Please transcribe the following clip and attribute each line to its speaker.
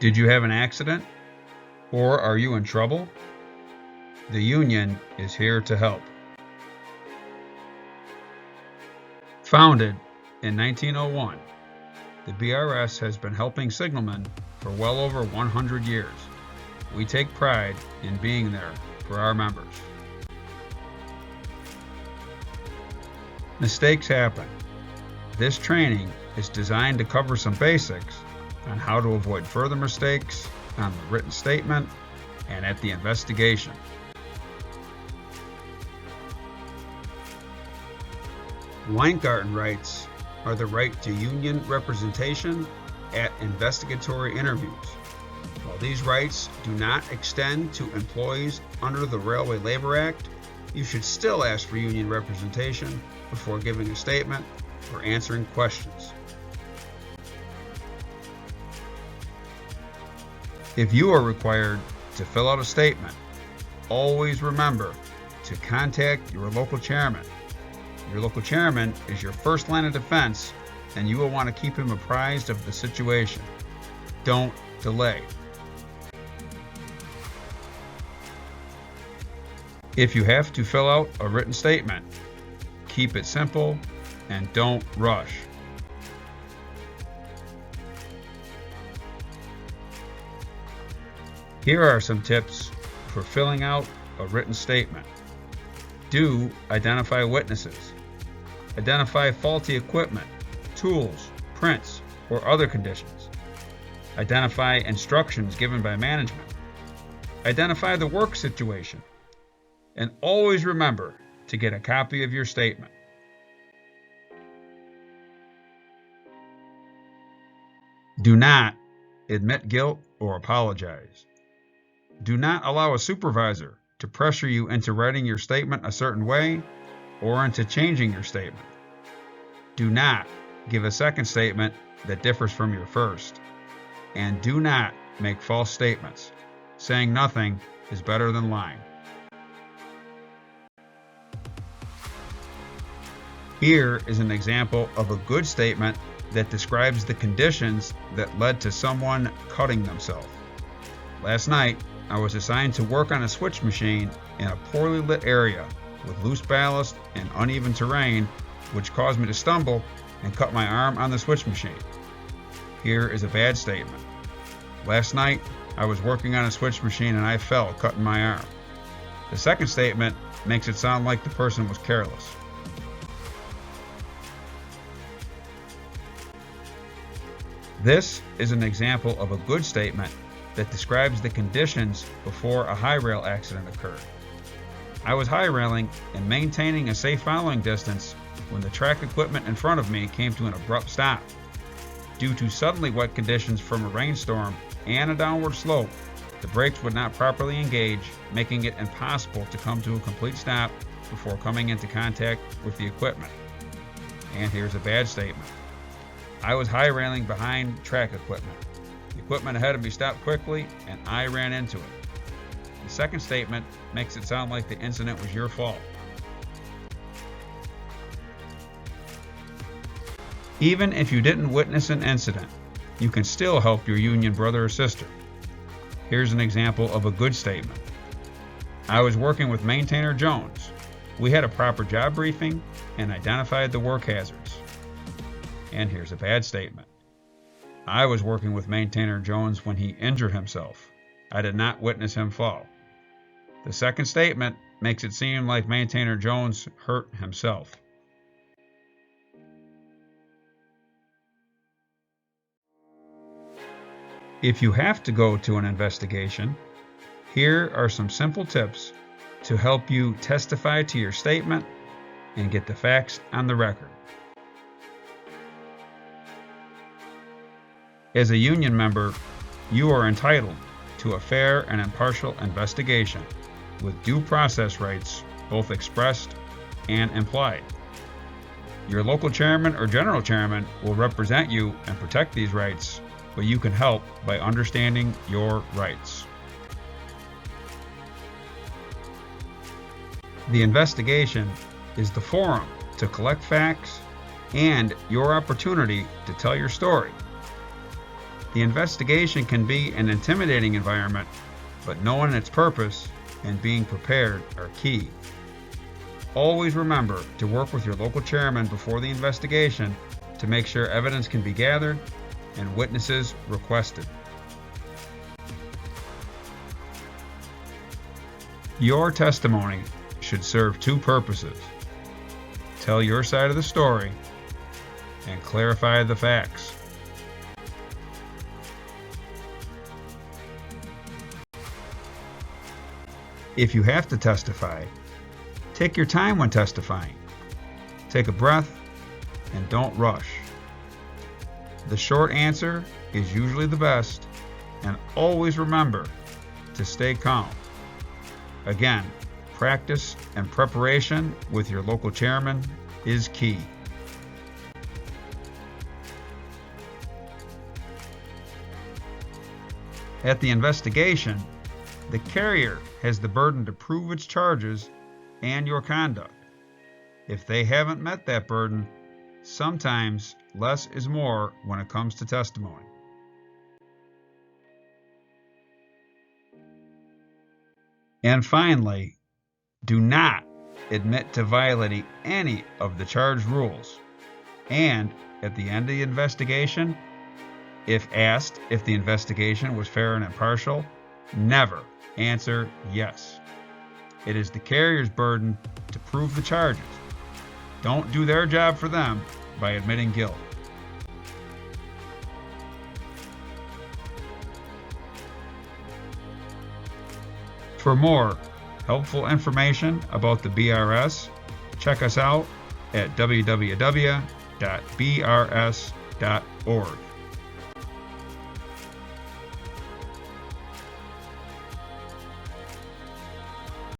Speaker 1: Did you have an accident? Or are you in trouble? The union is here to help. Founded in 1901, the BRS has been helping signalmen for well over 100 years. We take pride in being there for our members. Mistakes happen. This training is designed to cover some basics on how to avoid further mistakes on the written statement and at the investigation. Weingarten rights are the right to union representation at investigatory interviews. While these rights do not extend to employees under the Railway Labor Act, you should still ask for union representation before giving a statement or answering questions. If you are required to fill out a statement, always remember to contact your local chairman. Your local chairman is your first line of defense, and you will want to keep him apprised of the situation. Don't delay. If you have to fill out a written statement, keep it simple and don't rush. Here are some tips for filling out a written statement. Do identify witnesses. Identify faulty equipment, tools, prints, or other conditions. Identify instructions given by management. Identify the work situation. And always remember to get a copy of your statement. Do not admit guilt or apologize. Do not allow a supervisor to pressure you into writing your statement a certain way or into changing your statement. Do not give a second statement that differs from your first. And do not make false statements. Saying nothing is better than lying. Here is an example of a good statement that describes the conditions that led to someone cutting themselves. Last night, I was assigned to work on a switch machine in a poorly lit area with loose ballast and uneven terrain, which caused me to stumble and cut my arm on the switch machine. Here is a bad statement. Last night, I was working on a switch machine and I fell, cutting my arm. The second statement makes it sound like the person was careless. This is an example of a good statement that describes the conditions before a high rail accident occurred. I was high railing and maintaining a safe following distance when the track equipment in front of me came to an abrupt stop. Due to suddenly wet conditions from a rainstorm and a downward slope, the brakes would not properly engage, making it impossible to come to a complete stop before coming into contact with the equipment. And here's a bad statement. I was high railing behind track equipment. The equipment ahead of me stopped quickly and I ran into it. The second statement makes it sound like the incident was your fault. Even if you didn't witness an incident, you can still help your union brother or sister. Here's an example of a good statement. I was working with Maintainer Jones. We had a proper job briefing and identified the work hazards. And here's a bad statement. I was working with Maintainer Jones when he injured himself. I did not witness him fall. The second statement makes it seem like Maintainer Jones hurt himself. If you have to go to an investigation, here are some simple tips to help you testify to your statement and get the facts on the record. As a union member, you are entitled to a fair and impartial investigation with due process rights, both expressed and implied. Your local chairman or general chairman will represent you and protect these rights, but you can help by understanding your rights. The investigation is the forum to collect facts and your opportunity to tell your story. The investigation can be an intimidating environment, but knowing its purpose and being prepared are key. Always remember to work with your local chairman before the investigation to make sure evidence can be gathered and witnesses requested. Your testimony should serve two purposes: tell your side of the story and clarify the facts. If you have to testify, take your time when testifying. Take a breath and don't rush. The short answer is usually the best, and always remember to stay calm. Again, practice and preparation with your local chairman is key. At the investigation, the carrier has the burden to prove its charges and your conduct. If they haven't met that burden, sometimes less is more when it comes to testimony. And finally, do not admit to violating any of the charged rules. And at the end of the investigation, if asked if the investigation was fair and impartial, never answer yes. It is the carrier's burden to prove the charges. Don't do their job for them by admitting guilt. For more helpful information about the BRS, check us out at www.brs.org.